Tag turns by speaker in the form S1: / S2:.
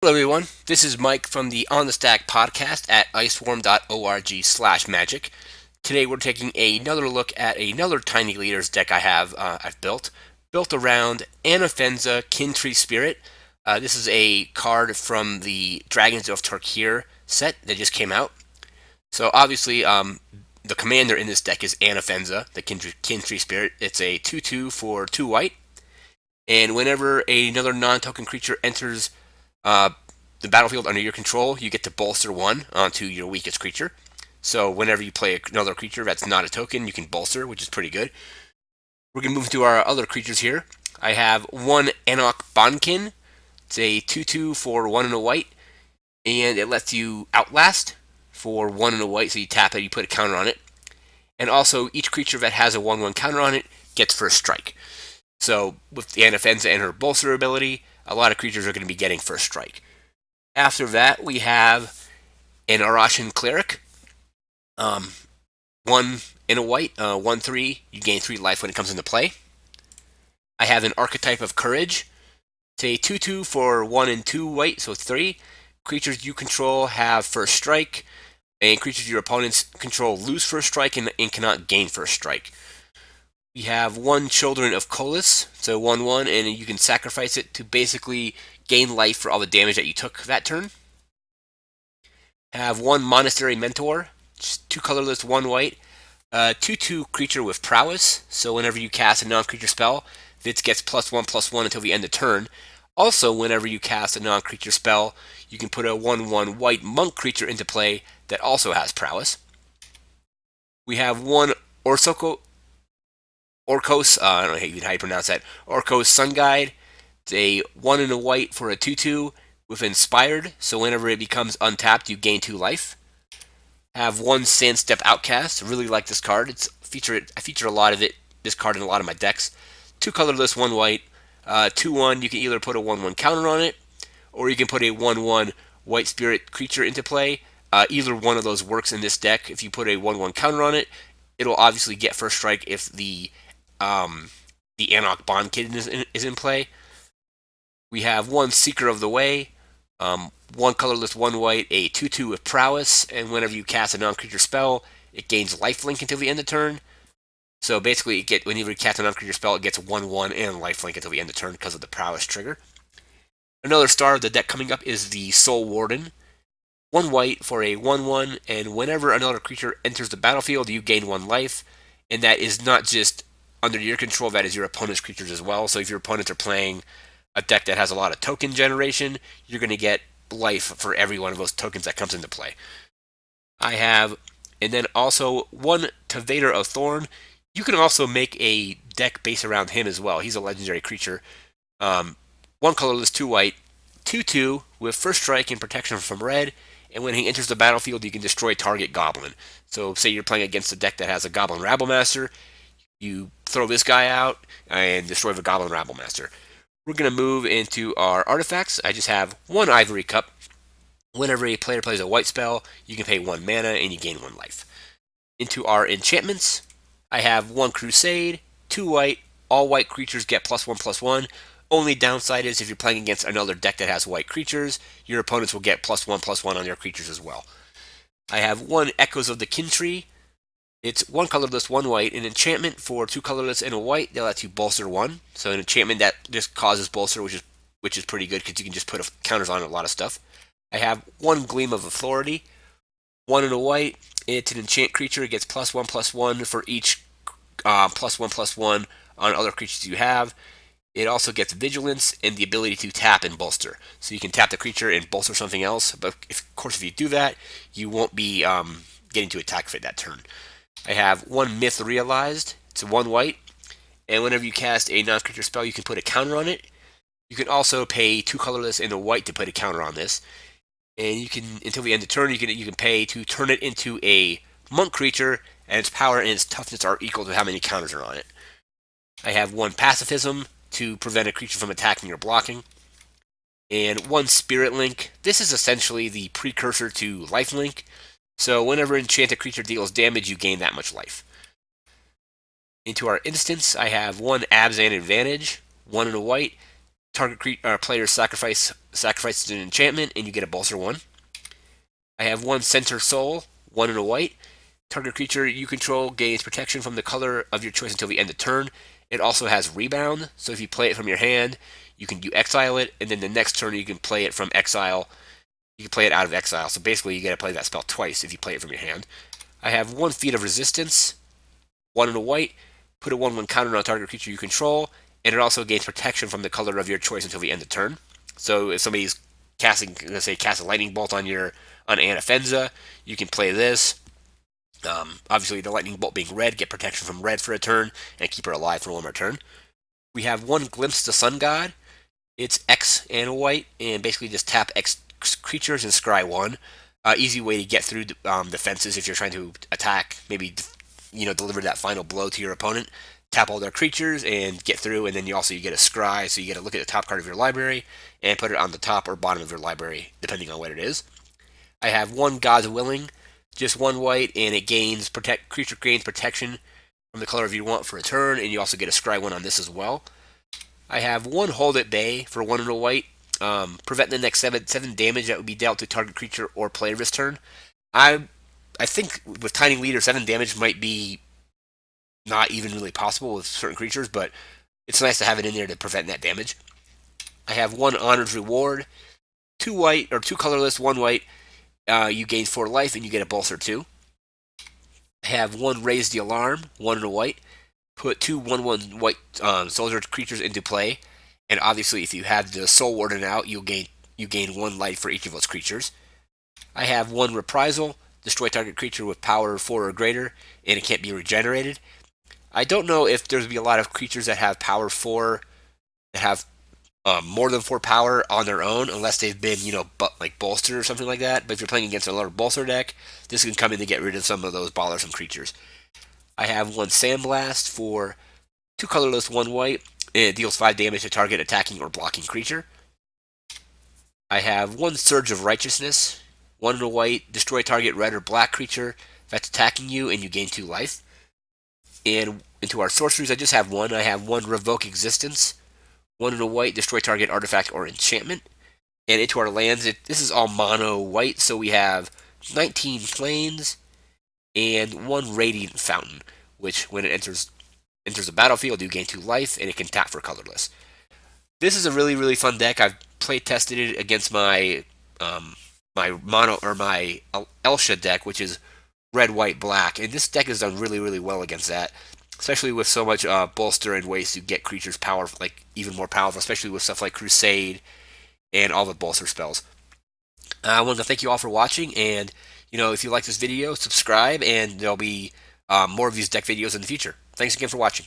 S1: Hello, everyone. This is Mike from the On the Stack podcast at iceworm.org/magic. Today, we're taking another look at another Tiny Leaders deck I've built around Anafenza Tree Spirit. This is a card from the Dragons of Tarkir set that just came out. So, obviously, the commander in this deck is Anafenza, the Tree Spirit. It's a 2/2 for 2 white, and whenever another non-token creature enters uh, the battlefield under your control, you get to bolster one onto your weakest creature. So whenever you play another creature that's not a token, you can bolster, which is pretty good. We're going to move to our other creatures here. I have one Anok Bonkin. It's a 2/2 for 1 and a white, and it lets you outlast for 1 and a white, so you tap it, you put a counter on it. And also, each creature that has a 1/1 counter on it gets first strike. So with the Anafenza and her bolster ability, a lot of creatures are going to be getting first strike. After that, we have an Arashan Cleric. Um, 1 in a white, 1/3. You gain 3 life when it comes into play. I have an Archetype of Courage. It's a 2/2 for 1 and 2 white, so 3. Creatures you control have first strike, and creatures your opponents control lose first strike and cannot gain first strike. We have one Children of Colas, so 1/1, and you can sacrifice it to basically gain life for all the damage that you took that turn. Have one Monastery Mentor, just 2 colorless, 1 white, 2/2 creature with prowess. So whenever you cast a non-creature spell, this gets +1/+1 until the end of turn. Also, whenever you cast a non-creature spell, you can put a 1/1 white monk creature into play that also has prowess. We have one Orcos, I don't know how you pronounce that, Orcos Sun Guide. It's a 1 and a white for a 2/2 with Inspired, so whenever it becomes untapped, you gain 2 life. Have one Sandstep Outcast. Really like this card. I feature a lot of this card in a lot of my decks. 2 colorless, 1 white. 2/1, you can either put a 1/1 counter on it, or you can put a 1/1 white spirit creature into play. Either one of those works in this deck. If you put a 1/1 counter on it, it'll obviously get first strike if the Anok Bond Kid is in play. We have one Seeker of the Way, 1 colorless, 1 white, a 2/2 with prowess, and whenever you cast a non-creature spell, it gains lifelink until the end of turn. So basically, whenever you cast a non-creature spell, it gets 1/1 and lifelink until the end of turn because of the prowess trigger. Another star of the deck coming up is the Soul Warden. 1 white for a 1/1, and whenever another creature enters the battlefield, you gain 1 life, and that is not just under your control, that is your opponent's creatures as well. So if your opponents are playing a deck that has a lot of token generation, you're going to get life for every one of those tokens that comes into play. I have, and then also one Tavator of Thorn. You can also make a deck based around him as well. He's a legendary creature. 1 colorless, 2 white, 2/2 with first strike and protection from red. And when he enters the battlefield, you can destroy target goblin. So, say you're playing against a deck that has a Goblin Rabblemaster, you throw this guy out and destroy the Goblin Rabblemaster. We're going to move into our artifacts. I just have one Ivory Cup. Whenever a player plays a white spell, you can pay 1 mana and you gain 1 life. Into our enchantments, I have 1 Crusade, 2 white, all white creatures get +1/+1. Only downside is if you're playing against another deck that has white creatures, your opponents will get +1/+1 on their creatures as well. I have 1 Echoes of the Kintree. It's 1 colorless, 1 white, an enchantment for 2 colorless and a white that lets you bolster 1. So an enchantment that just causes bolster, which is pretty good because you can just put counters on a lot of stuff. I have 1 Gleam of Authority, 1 and a white. It's an enchant creature. It gets +1/+1 for each +1/+1 on other creatures you have. It also gets Vigilance and the ability to tap and bolster. So you can tap the creature and bolster something else. But of course, if you do that, you won't be getting to attack for that turn. I have 1 Myth Realized. It's 1 white. And whenever you cast a non-creature spell, you can put a counter on it. You can also pay 2 colorless and a white to put a counter on this. And you can, until the end of turn, you can pay to turn it into a monk creature, and its power and its toughness are equal to how many counters are on it. I have 1 Pacifism to prevent a creature from attacking or blocking, and 1 Spirit Link. This is essentially the precursor to Life Link. So whenever enchanted creature deals damage, you gain that much life. Into our instance, I have 1 Abzan Advantage, 1 and a white. player sacrifices an enchantment, and you get a bolster 1. I have 1 Center Soul, 1 and a white. Target creature you control gains protection from the color of your choice until the end of turn. It also has Rebound, so if you play it from your hand, you exile it, and then the next turn you can play it from exile. You can play it out of exile, so basically you get to play that spell twice if you play it from your hand. I have 1 Feat of Resistance, 1 and a white. Put a 1/1 counter on a target creature you control, and it also gains protection from the color of your choice until the end of turn. So if somebody's cast a lightning bolt on Anafenza, you can play this. Obviously, the lightning bolt being red, get protection from red for a turn, and keep her alive for 1 more turn. We have 1 Glimpse the Sun God. It's X and a white, and basically just tap X creatures and scry 1. Easy way to get through defenses if you're trying to attack, maybe deliver that final blow to your opponent. Tap all their creatures and get through, and then you get a scry, so you get to look at the top card of your library and put it on the top or bottom of your library, depending on what it is. I have 1 God's Willing, just 1 white, and it creature gains protection from the color of you want for a turn, and you also get a scry 1 on this as well. I have 1 Hold at Bay for 1 and a white. Prevent the next 7 damage that would be dealt to target creature or player this turn. I think with Tiny Leader, 7 damage might be not even really possible with certain creatures, but it's nice to have it in there to prevent that damage. I have 1 Honored Reward, 2 white, or 2 colorless, 1 white. You gain 4 life, and you get a bolster 2. I have 1 Raise the Alarm, 1 and a white. Put 2 1/1 white soldier creatures into play, and obviously if you have the Soul Warden out, you gain 1 life for each of those creatures. I have 1 Reprisal, destroy target creature with power 4 or greater, and it can't be regenerated. I don't know if there's going to be a lot of creatures that have power 4, that have more than 4 power on their own, unless they've been, like Bolster or something like that. But if you're playing against a lot of Bolster deck, this can come in to get rid of some of those bothersome creatures. I have 1 Sandblast for 2 colorless, 1 white, and it deals 5 damage to target attacking or blocking creature. I have 1 Surge of Righteousness, 1 and a white, destroy target red or black creature that's attacking you, and you gain 2 life. And into our sorceries, I just have 1. I have 1 Revoke Existence, 1 and a white, destroy target artifact or enchantment. And into our lands, this is all mono white, so we have 19 plains and 1 Radiant Fountain, which when it enters the battlefield, you gain 2 life, and it can tap for colorless. This is a really, really fun deck. I've play tested it against my my Elsha deck, which is red, white, black, and this deck has done really, really well against that, especially with so much bolster and ways to get creatures power, like even more powerful, especially with stuff like Crusade and all the bolster spells. I want to thank you all for watching, and if you like this video, subscribe, and there'll be more of these deck videos in the future. Thanks again for watching.